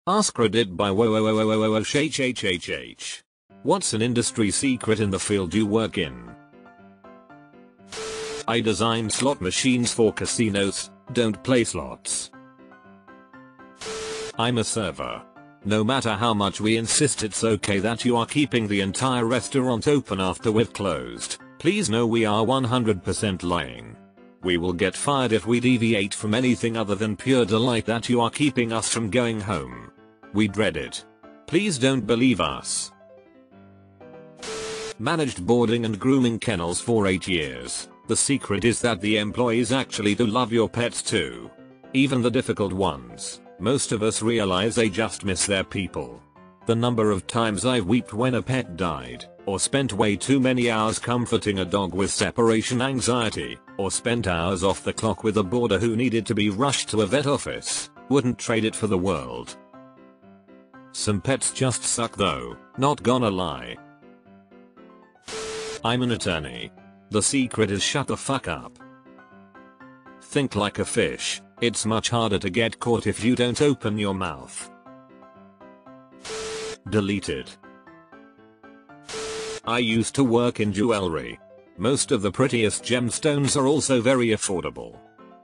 AskReddit by HHHH. What's an industry secret in the field you work in? I design slot machines for casinos, don't play slots. I'm a server. No matter how much we insist it's okay that you are keeping the entire restaurant open after we've closed, please know we are 100% lying. We will get fired if we deviate from anything other than pure delight that you are keeping us from going home. We dread it. Please don't believe us. Managed boarding and grooming kennels for 8 years. The secret is that the employees actually do love your pets too. Even the difficult ones. Most of us realize they just miss their people. The number of times I've wept when a pet died, or spent way too many hours comforting a dog with separation anxiety, or spent hours off the clock with a boarder who needed to be rushed to a vet office, wouldn't trade it for the world. Some pets just suck though, not gonna lie. I'm an attorney. The secret is shut the fuck up. Think like a fish. It's much harder to get caught if you don't open your mouth. Deleted. I used to work in jewelry. Most of the prettiest gemstones are also very affordable.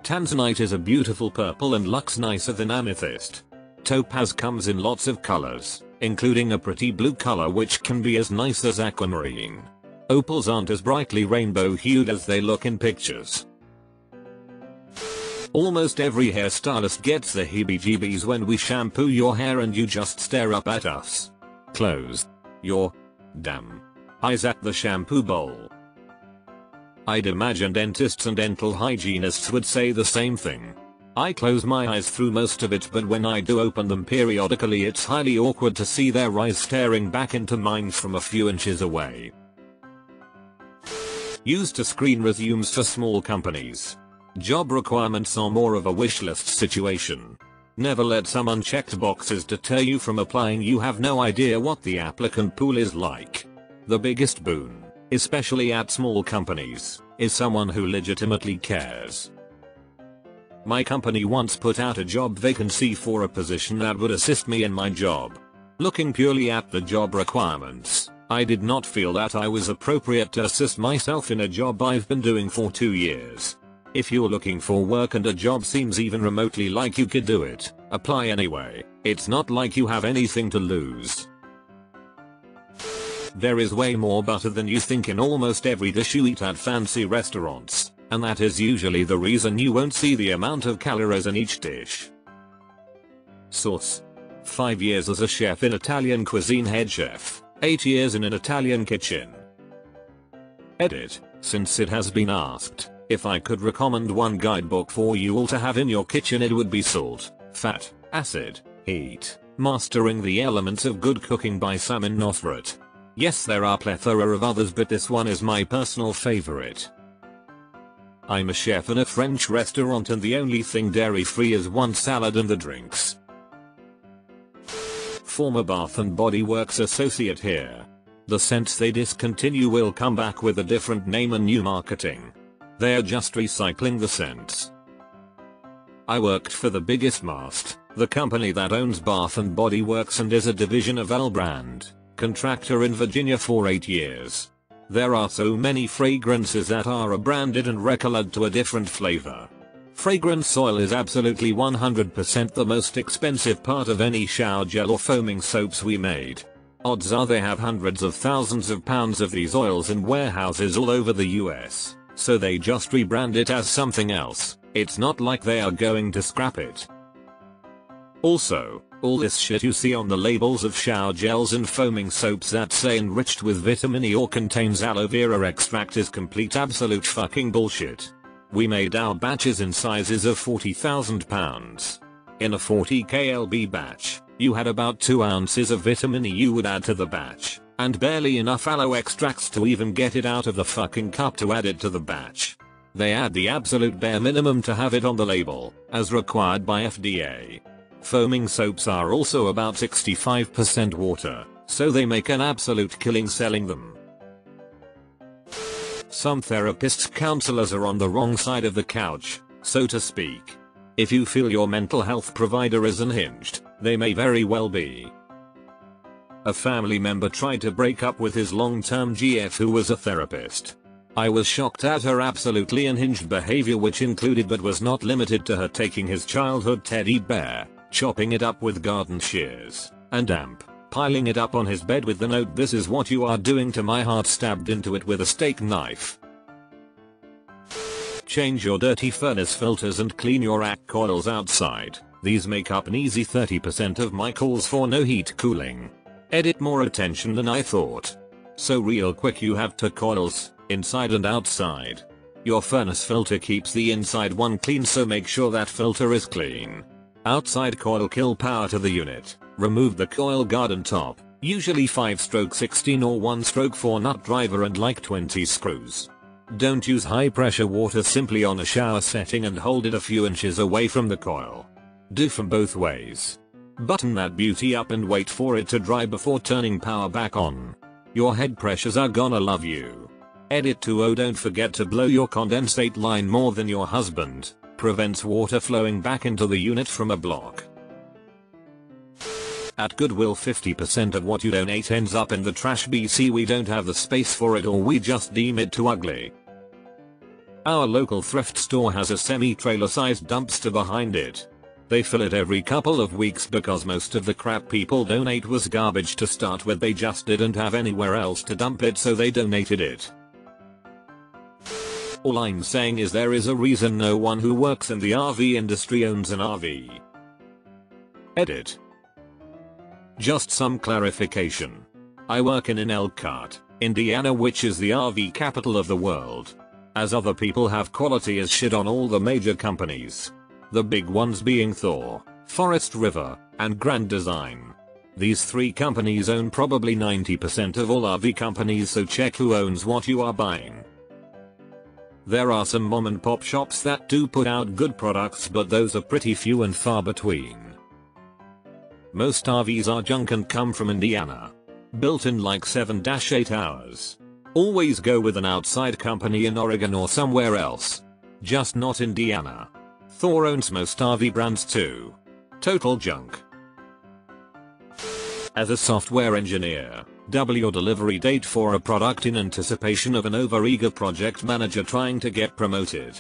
Tanzanite is a beautiful purple and looks nicer than amethyst. Topaz comes in lots of colors, including a pretty blue color which can be as nice as aquamarine. Opals aren't as brightly rainbow hued as they look in pictures. Almost every hairstylist gets the heebie-jeebies when we shampoo your hair and you just stare up at us. Close your damn eyes at the shampoo bowl. I'd imagine dentists and dental hygienists would say the same thing. I close my eyes through most of it, but when I do open them periodically it's highly awkward to see their eyes staring back into mine from a few inches away. Used to screen resumes for small companies. Job requirements are more of a wish list situation. Never let some unchecked boxes deter you from applying. You have no idea what the applicant pool is like. The biggest boon, especially at small companies, is someone who legitimately cares. My company once put out a job vacancy for a position that would assist me in my job. Looking purely at the job requirements, I did not feel that I was appropriate to assist myself in a job I've been doing for 2 years. If you're looking for work and a job seems even remotely like you could do it, apply anyway. It's not like you have anything to lose. There is way more butter than you think in almost every dish you eat at fancy restaurants, and that is usually the reason you won't see the amount of calories in each dish. Source: 5 years as a chef in Italian cuisine, head chef, 8 years in an Italian kitchen. Edit: since it has been asked, if I could recommend one guidebook for you all to have in your kitchen, it would be Salt, Fat, Acid, Heat, Mastering the Elements of Good Cooking by Simon Nothrat. Yes, there are plethora of others, but this one is my personal favorite. I'm a chef in a French restaurant and the only thing dairy-free is one salad and the drinks. Former Bath & Body Works associate here. The scents they discontinue will come back with a different name and new marketing. They're just recycling the scents. I worked for the biggest Mast, the company that owns Bath & Body Works and is a division of L Brand, contractor in Virginia, for 8 years. There are so many fragrances that are branded and recolored to a different flavor. Fragrance oil is absolutely 100% the most expensive part of any shower gel or foaming soaps we made. Odds are they have hundreds of thousands of pounds of these oils in warehouses all over the US. So they just rebrand it as something else. It's not like they are going to scrap it. Also, all this shit you see on the labels of shower gels and foaming soaps that say enriched with vitamin E or contains aloe vera extract is complete absolute fucking bullshit. We made our batches in sizes of 40,000 pounds. In a 40 klb batch, you had about 2 ounces of vitamin E you would add to the batch, and barely enough aloe extracts to even get it out of the fucking cup to add it to the batch. They add the absolute bare minimum to have it on the label, as required by FDA. Foaming soaps are also about 65% water, so they make an absolute killing selling them. Some therapists, counselors are on the wrong side of the couch, so to speak. If you feel your mental health provider is unhinged, They may very well be. A family member tried to break up with his long-term GF who was a therapist. I was shocked at her absolutely unhinged behavior, which included but was not limited to her taking his childhood teddy bear, chopping it up with garden shears, and piling it up on his bed with the note, "This is what you are doing to my heart," stabbed into it with a steak knife. Change your dirty furnace filters and clean your AC coils outside. These make up an easy 30% of my calls for no heat cooling. Edit, more attention than I thought. So real quick, you have two coils, inside and outside. Your furnace filter keeps the inside one clean, so make sure that filter is clean. Outside coil, kill power to the unit. Remove the coil guard and top, usually 5/16 or 1/4 nut driver and like 20 screws. Don't use high pressure water simply on a shower setting and hold it a few inches away from the coil. Do from both ways. Button that beauty up and wait for it to dry before turning power back on. Your head pressures are gonna love you. Edit 2. Don't forget to blow your condensate line more than your husband. Prevents water flowing back into the unit from a block. At Goodwill, 50% of what you donate ends up in the trash. BC we don't have the space for it, or we just deem it too ugly. Our local thrift store has a semi-trailer sized dumpster behind it. They fill it every couple of weeks because most of the crap people donate was garbage to start with. They just didn't have anywhere else to dump it, so they donated it. All I'm saying is there is a reason no one who works in the RV industry owns an RV. Edit. Just some clarification. I work in Elkhart, Indiana, which is the RV capital of the world. As other people have quality as shit on all the major companies. The big ones being Thor, Forest River, and Grand Design. These three companies own probably 90% of all RV companies, so check who owns what you are buying. There are some mom and pop shops that do put out good products, but those are pretty few and far between. Most RVs are junk and come from Indiana. Built in like 7-8 hours. Always go with an outside company in Oregon or somewhere else. Just not Indiana. Thor owns most RV brands too. Total junk. As a software engineer, double your delivery date for a product in anticipation of an overeager project manager trying to get promoted.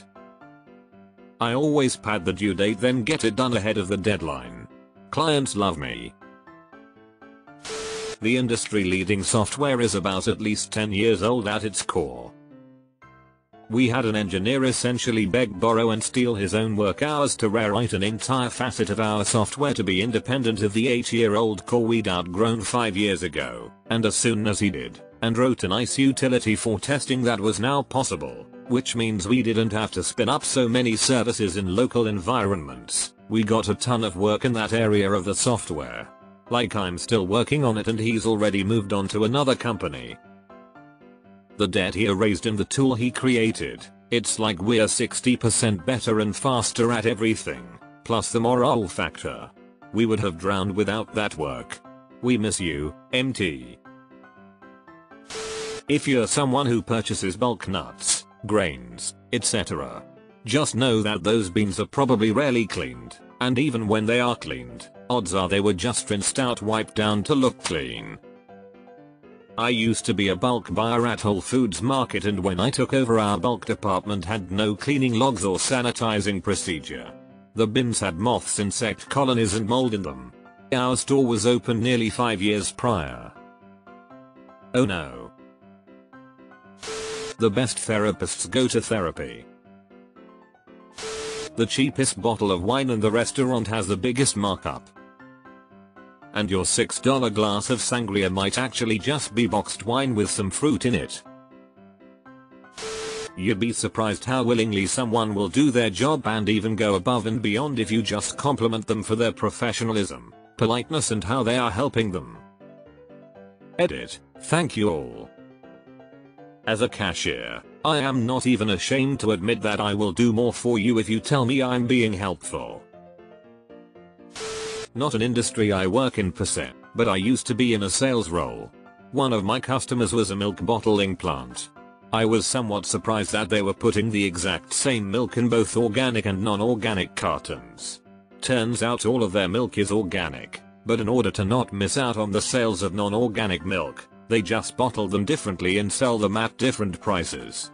I always pad the due date, then get it done ahead of the deadline. Clients love me. The industry-leading software is about at least 10 years old at its core. We had an engineer essentially beg, borrow and steal his own work hours to rewrite an entire facet of our software to be independent of the 8-year-old core we'd outgrown 5 years ago, and as soon as he did, and wrote a nice utility for testing that was now possible, which means we didn't have to spin up so many services in local environments, we got a ton of work in that area of the software. Like I'm still working on it and he's already moved on to another company. The debt he erased in the tool he created, it's like we're 60% better and faster at everything, plus the morale factor. We would have drowned without that work. We miss you, MT. If you're someone who purchases bulk nuts, grains, etc., just know that those beans are probably rarely cleaned, and even when they are cleaned, odds are they were just rinsed out, wiped down to look clean. I used to be a bulk buyer at Whole Foods Market, and when I took over, our bulk department had no cleaning logs or sanitizing procedure. The bins had moths, insect colonies and mold in them. Our store was open nearly 5 years prior. Oh no. The best therapists go to therapy. The cheapest bottle of wine in the restaurant has the biggest markup. And your $6 glass of sangria might actually just be boxed wine with some fruit in it. You'd be surprised how willingly someone will do their job and even go above and beyond if you just compliment them for their professionalism, politeness and how they are helping them. Edit. Thank you all. As a cashier, I am not even ashamed to admit that I will do more for you if you tell me I'm being helpful. Not an industry I work in per se, but I used to be in a sales role. One of my customers was a milk bottling plant. I was somewhat surprised that they were putting the exact same milk in both organic and non-organic cartons. turns out all of their milk is organic, but in order to not miss out on the sales of non-organic milk, they just bottle them differently and sell them at different prices.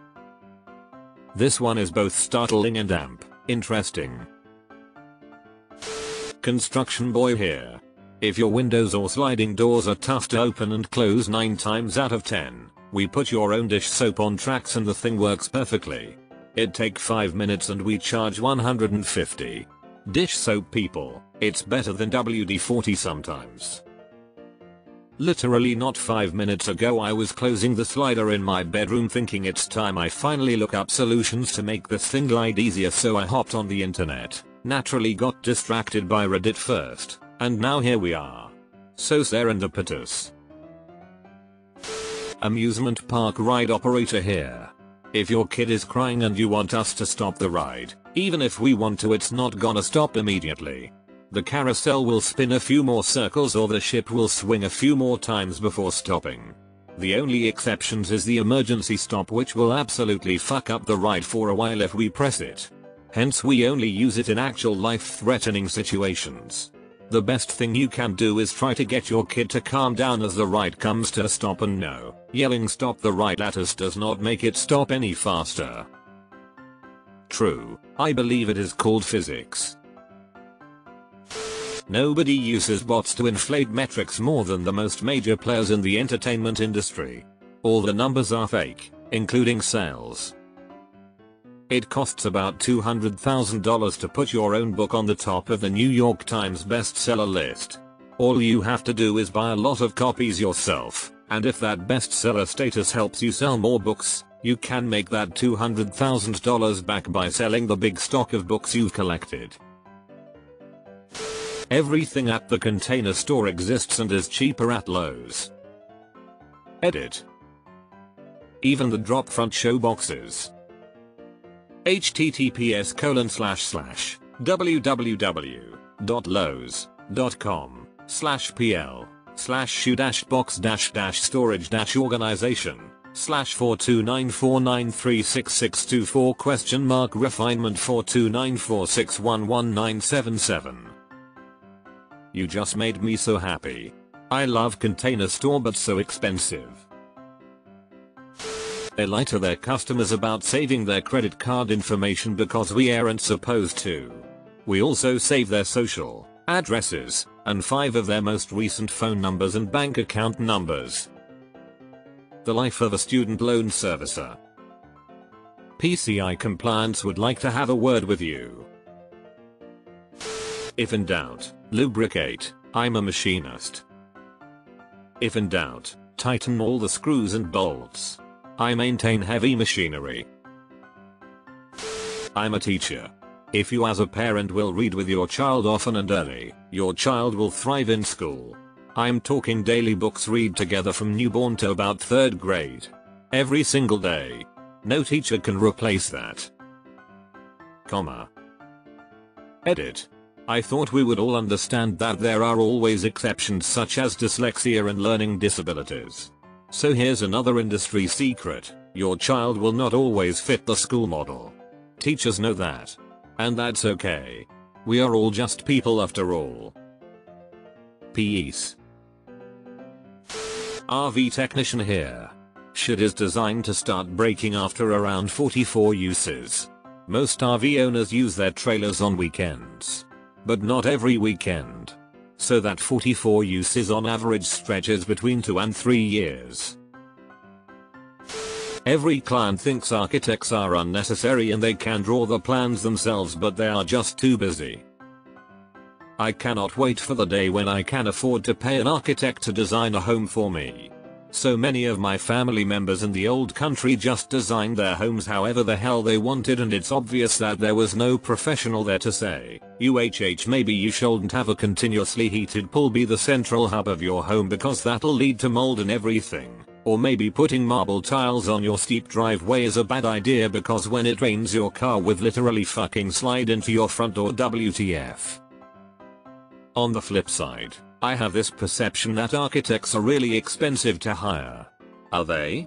This one is both startling and interesting. Construction boy here. If your windows or sliding doors are tough to open and close 9 times out of 10, we put your own dish soap on tracks and the thing works perfectly. It take 5 minutes and we charge $150. Dish soap people, it's better than WD-40 sometimes. Literally not 5 minutes ago I was closing the slider in my bedroom thinking it's time I finally look up solutions to make this thing glide easier, so I hopped on the internet, naturally got distracted by Reddit first, and now here we are. So serendipitous. Amusement park ride operator here. If your kid is crying and you want us to stop the ride, even if we want to, it's not gonna stop immediately. The carousel will spin a few more circles or the ship will swing a few more times before stopping. The only exceptions is the emergency stop, which will absolutely fuck up the ride for a while if we press it. Hence we only use it in actual life-threatening situations. The best thing you can do is try to get your kid to calm down as the ride comes to a stop, and no, yelling stop the ride at us does not make it stop any faster. True, I believe it is called physics. Nobody uses bots to inflate metrics more than the most major players in the entertainment industry. All the numbers are fake, including sales. It costs about $200,000 to put your own book on the top of the New York Times bestseller list. All you have to do is buy a lot of copies yourself, and if that bestseller status helps you sell more books, you can make that $200,000 back by selling the big stock of books you've collected. Everything at the Container Store exists and is cheaper at Lowe's. Edit. Even the drop front show boxes. https://www.lowe's.com/pl/shoe-box-storage-organization/42949366624 refinement 42946111977. You just made me so happy. I love Container Store, but so expensive. They lie to their customers about saving their credit card information because we aren't supposed to. We also save their social addresses and 5 of their most recent phone numbers and bank account numbers. The life of a student loan servicer. PCI Compliance would like to have a word with you. If in doubt, lubricate. I'm a machinist. If in doubt, tighten all the screws and bolts. I maintain heavy machinery. I'm a teacher. If you as a parent will read with your child often and early, your child will thrive in school. I'm talking daily books read together from newborn to about 3rd grade. Every single day. No teacher can replace that. Comma. Edit. I thought we would all understand that there are always exceptions such as dyslexia and learning disabilities. So here's another industry secret, your child will not always fit the school model. Teachers know that. And that's okay. We are all just people after all. Peace. RV technician here. Shit is designed to start breaking after around 44 uses. Most RV owners use their trailers on weekends. But not every weekend. So that 44 uses on average stretches between 2 and 3 years. Every client thinks architects are unnecessary and they can draw the plans themselves, but they are just too busy. I cannot wait for the day when I can afford to pay an architect to design a home for me. So many of my family members in the old country just designed their homes however the hell they wanted, and it's obvious that there was no professional there to say, maybe you shouldn't have a continuously heated pool be the central hub of your home because that'll lead to mold and everything. Or maybe putting marble tiles on your steep driveway is a bad idea because when it rains your car would literally fucking slide into your front door. WTF. On the flip side, I have this perception that architects are really expensive to hire. Are they?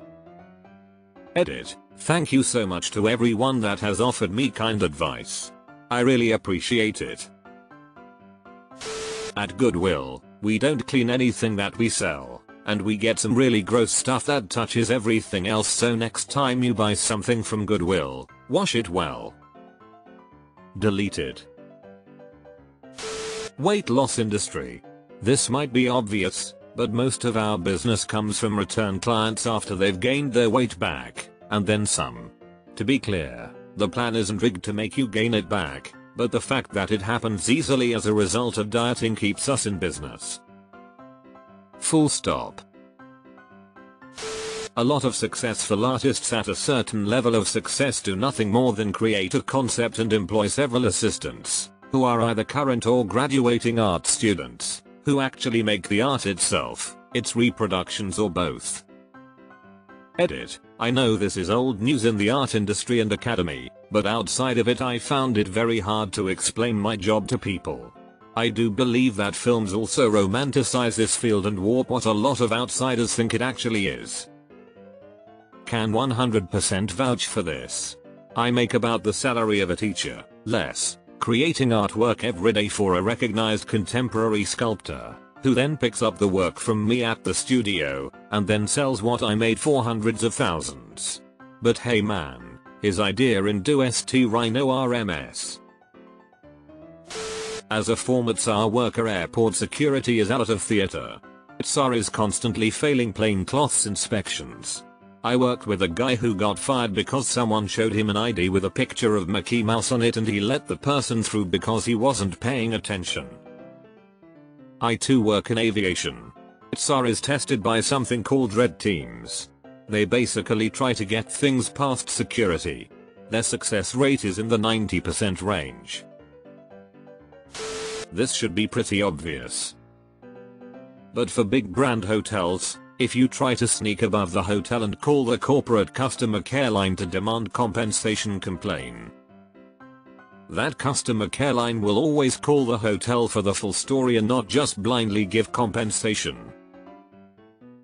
Edit. Thank you so much to everyone that has offered me kind advice. I really appreciate it. At Goodwill, we don't clean anything that we sell, and we get some really gross stuff that touches everything else, so next time you buy something from Goodwill, wash it well. Deleted. Weight loss industry. This might be obvious, but most of our business comes from return clients after they've gained their weight back, and then some. To be clear, the plan isn't rigged to make you gain it back, but the fact that it happens easily as a result of dieting keeps us in business. Full stop. A lot of successful artists at a certain level of success do nothing more than create a concept and employ several assistants, who are either current or graduating art students, who actually make the art itself, its reproductions, or both. Edit. I know this is old news in the art industry and academy, but outside of it I found it very hard to explain my job to people. I do believe that films also romanticize this field and warp what a lot of outsiders think it actually is. Can 100% vouch for this. I make about the salary of a teacher, less, creating artwork every day for a recognized contemporary sculptor, who then picks up the work from me at the studio, and then sells what I made for hundreds of thousands. But hey man, his idea in do st rhino RMS. As a former Tsar worker, airport security is out of theater. Tsar is constantly failing plainclothes inspections. I worked with a guy who got fired because someone showed him an ID with a picture of Mickey Mouse on it and he let the person through because he wasn't paying attention. I too work in aviation. Tsar is tested by something called red teams. They basically try to get things past security. Their success rate is in the 90% range. This should be pretty obvious. But for big brand hotels, if you try to sneak above the hotel and call the corporate customer care line to demand compensation, complain. That customer care line will always call the hotel for the full story and not just blindly give compensation.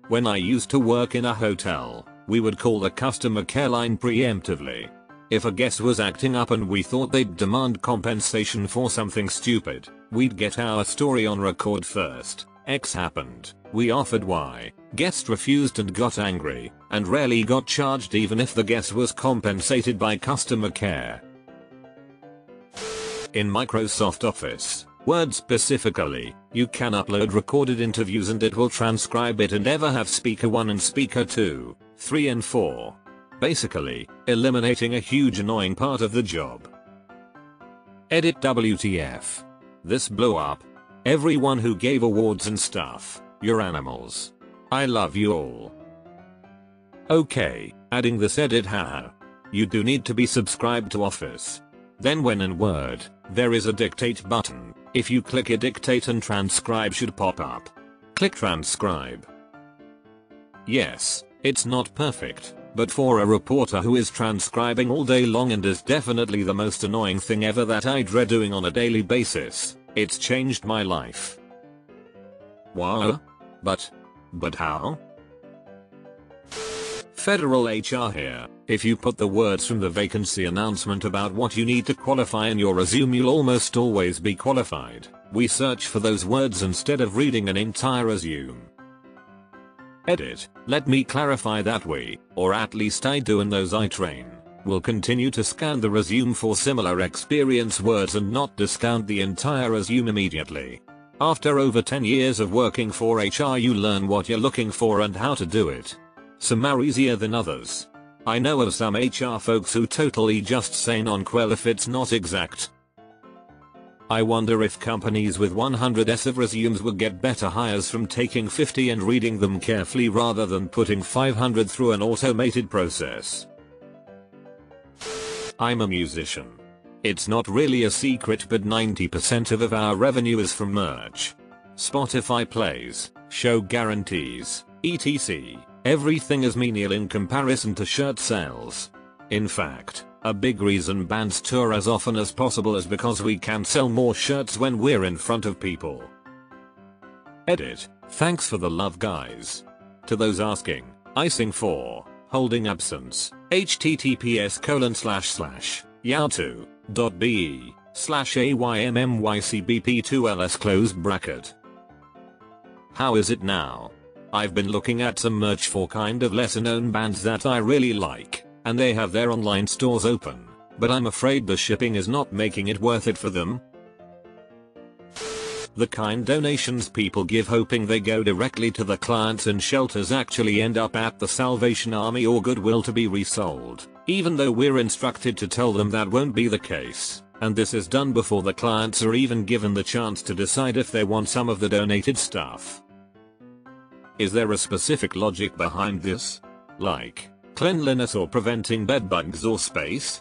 When I used to work in a hotel, we would call the customer care line preemptively. If a guest was acting up and we thought they'd demand compensation for something stupid, we'd get our story on record first. X happened, we offered Y, guest refused and got angry, and rarely got charged even if the guest was compensated by customer care. In Microsoft Office, Word specifically, you can upload recorded interviews and it will transcribe it and ever have speaker 1 and speaker 2, 3 and 4. Basically, eliminating a huge annoying part of the job. Edit WTF. This blew up. Everyone who gave awards and stuff, you're animals. I love you all. Okay, adding this edit haha. You do need to be subscribed to Office. Then when in Word, there is a dictate button. If you click it, dictate and transcribe should pop up. Click transcribe. Yes, it's not perfect, but for a reporter who is transcribing all day long and is definitely the most annoying thing ever that I dread doing on a daily basis, it's changed my life. Wow? But how? Federal HR here. If you put the words from the vacancy announcement about what you need to qualify in your resume, you'll almost always be qualified. We search for those words instead of reading an entire resume. Edit. Let me clarify that we, or at least I do and those I train, will continue to scan the resume for similar experience words and not discount the entire resume immediately. After over 10 years of working for HR, you learn what you're looking for and how to do it. Some are easier than others. I know of some HR folks who totally just say non-qual if it's not exact. I wonder if companies with 100s of resumes will get better hires from taking 50 and reading them carefully rather than putting 500 through an automated process. I'm a musician. It's not really a secret, but 90% of our revenue is from merch. Spotify plays, show guarantees, etc. Everything is menial in comparison to shirt sales. In fact, a big reason bands tour as often as possible is because we can sell more shirts when we're in front of people. Edit. Thanks for the love, guys. To those asking, I sing for holding absence. https://yahoo.be /AYMMYCBP2LS close bracket. How is it now? I've been looking at some merch for kind of lesser known bands that I really like, and they have their online stores open, but I'm afraid the shipping is not making it worth it for them. The kind donations people give hoping they go directly to the clients and shelters actually end up at the Salvation Army or Goodwill to be resold, even though we're instructed to tell them that won't be the case, and this is done before the clients are even given the chance to decide if they want some of the donated stuff. Is there a specific logic behind this? Like cleanliness or preventing bedbugs or space?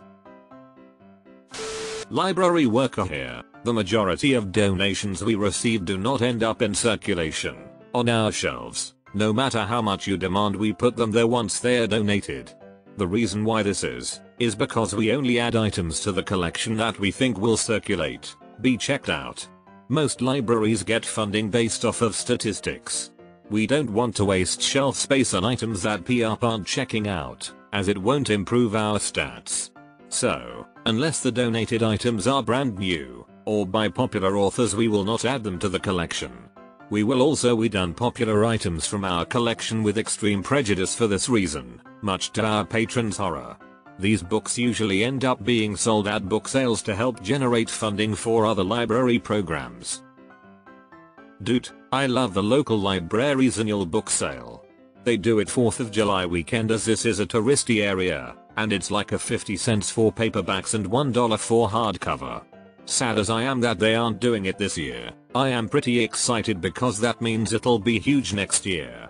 Library worker here. The majority of donations we receive do not end up in circulation on our shelves. No matter how much you demand, we put them there once they are donated. The reason why this is because we only add items to the collection that we think will circulate, be checked out. Most libraries get funding based off of statistics. We don't want to waste shelf space on items that PR aren't checking out, as it won't improve our stats. So, unless the donated items are brand new, or by popular authors, we will not add them to the collection. We will also weed unpopular items from our collection with extreme prejudice for this reason, much to our patrons' horror. These books usually end up being sold at book sales to help generate funding for other library programs. Dude, I love the local library's annual book sale. They do it 4th of July weekend, as this is a touristy area, and it's like a 50 cents for paperbacks and $1 for hardcover. Sad as I am that they aren't doing it this year, I am pretty excited because that means it'll be huge next year.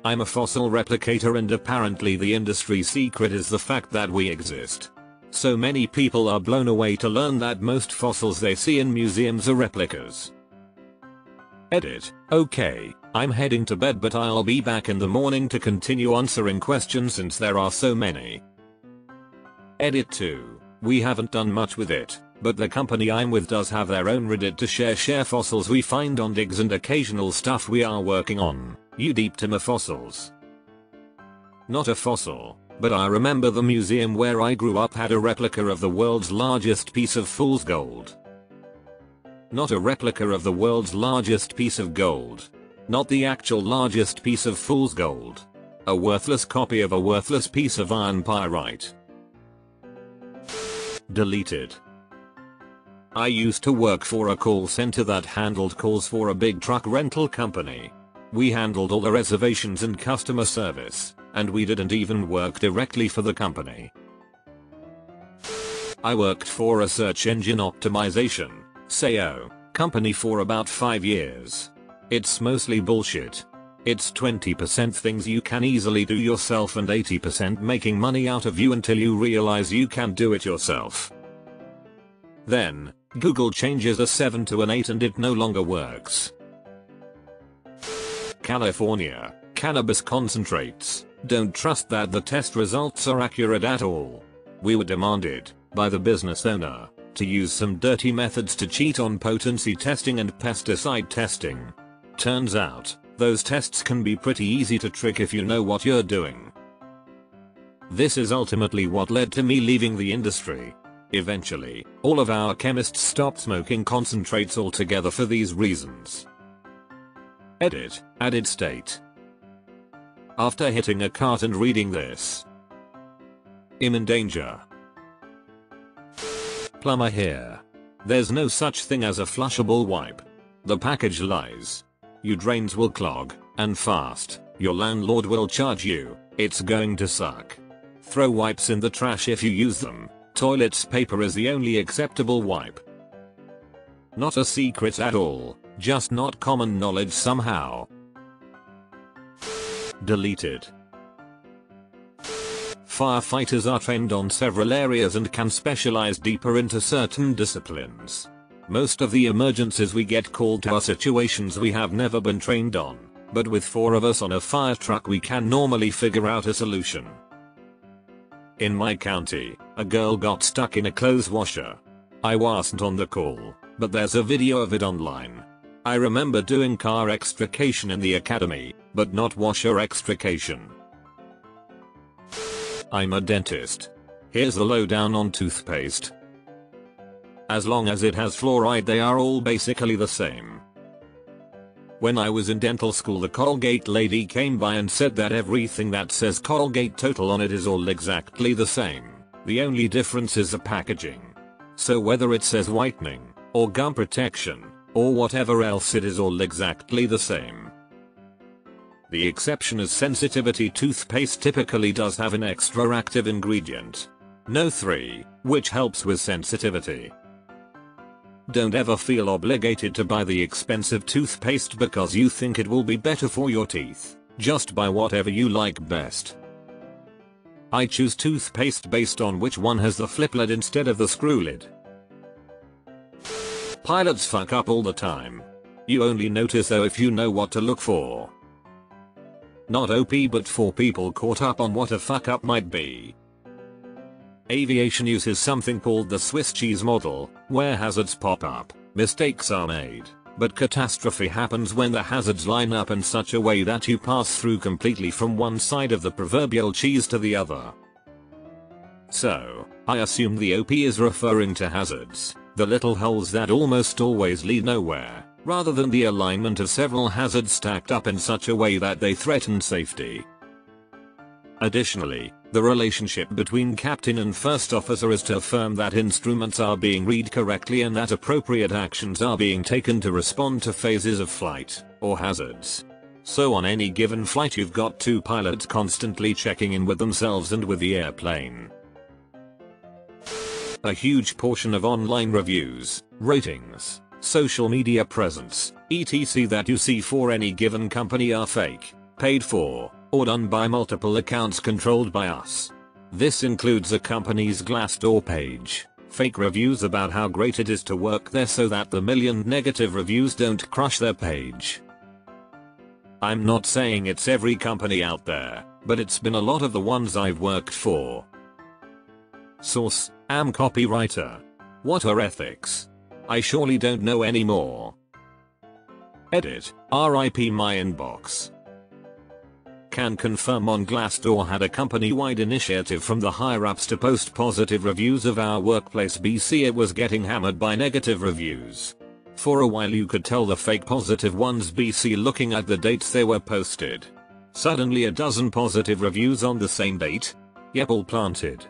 I'm a fossil replicator, and apparently the industry secret is the fact that we exist. So many people are blown away to learn that most fossils they see in museums are replicas. Edit. Okay, I'm heading to bed, but I'll be back in the morning to continue answering questions since there are so many. Edit 2. We haven't done much with it, but the company I'm with does have their own Reddit to share fossils we find on digs and occasional stuff we are working on. You deep timber fossils. Not a fossil, but I remember the museum where I grew up had a replica of the world's largest piece of fool's gold. Not a replica of the world's largest piece of gold. Not the actual largest piece of fool's gold. A worthless copy of a worthless piece of iron pyrite. Deleted. I used to work for a call center that handled calls for a big truck rental company. We handled all the reservations and customer service, and we didn't even work directly for the company. I worked for a search engine optimization (SEO) company for about 5 years. It's mostly bullshit. It's 20% things you can easily do yourself and 80% making money out of you until you realize you can do it yourself. Then, Google changes a 7 to an 8 and it no longer works. California, cannabis concentrates. Don't trust that the test results are accurate at all. We were demanded, by the business owner, to use some dirty methods to cheat on potency testing and pesticide testing. Turns out, those tests can be pretty easy to trick if you know what you're doing. This is ultimately what led to me leaving the industry. Eventually, all of our chemists stopped smoking concentrates altogether for these reasons. Edit, added state. After hitting a cart and reading this. I'm in danger. Plumber here. There's no such thing as a flushable wipe. The package lies. Your drains will clog, and fast. Your landlord will charge you. It's going to suck. Throw wipes in the trash if you use them. Toilet paper is the only acceptable wipe. Not a secret at all, just not common knowledge somehow. Deleted. Firefighters are trained on several areas and can specialize deeper into certain disciplines. Most of the emergencies we get called to are situations we have never been trained on, but with 4 of us on a fire truck we can normally figure out a solution. In my county, a girl got stuck in a clothes washer. I wasn't on the call, but there's a video of it online. I remember doing car extrication in the academy, but not washer extrication. I'm a dentist. Here's the lowdown on toothpaste. As long as it has fluoride, they are all basically the same. When I was in dental school, the Colgate lady came by and said that everything that says Colgate Total on it is all exactly the same. The only difference is the packaging. So whether it says whitening, or gum protection, or whatever else, it is all exactly the same. The exception is sensitivity. Toothpaste typically does have an extra active ingredient, No3, which helps with sensitivity. Don't ever feel obligated to buy the expensive toothpaste because you think it will be better for your teeth. Just buy whatever you like best. I choose toothpaste based on which one has the flip lid instead of the screw lid. Pilots fuck up all the time. You only notice though if you know what to look for. Not OP, but for people caught up on what a fuck up might be. Aviation uses something called the Swiss cheese model, where hazards pop up, mistakes are made, but catastrophe happens when the hazards line up in such a way that you pass through completely from one side of the proverbial cheese to the other. So, I assume the OP is referring to hazards, the little holes that almost always lead nowhere, rather than the alignment of several hazards stacked up in such a way that they threaten safety. Additionally, the relationship between captain and first officer is to affirm that instruments are being read correctly and that appropriate actions are being taken to respond to phases of flight, or hazards. So on any given flight you've got two pilots constantly checking in with themselves and with the airplane. A huge portion of online reviews, ratings, social media presence, etc. that you see for any given company are fake, paid for, or done by multiple accounts controlled by us. This includes a company's Glassdoor page, fake reviews about how great it is to work there so that the million negative reviews don't crush their page. I'm not saying it's every company out there, but it's been a lot of the ones I've worked for. Source: am copywriter. What are ethics? I surely don't know anymore. Edit: RIP my inbox. Can confirm on Glassdoor had a company-wide initiative from the higher-ups to post positive reviews of our workplace. BC it was getting hammered by negative reviews. For a while you could tell the fake positive ones BC looking at the dates they were posted. Suddenly a dozen positive reviews on the same date? Yep, all planted.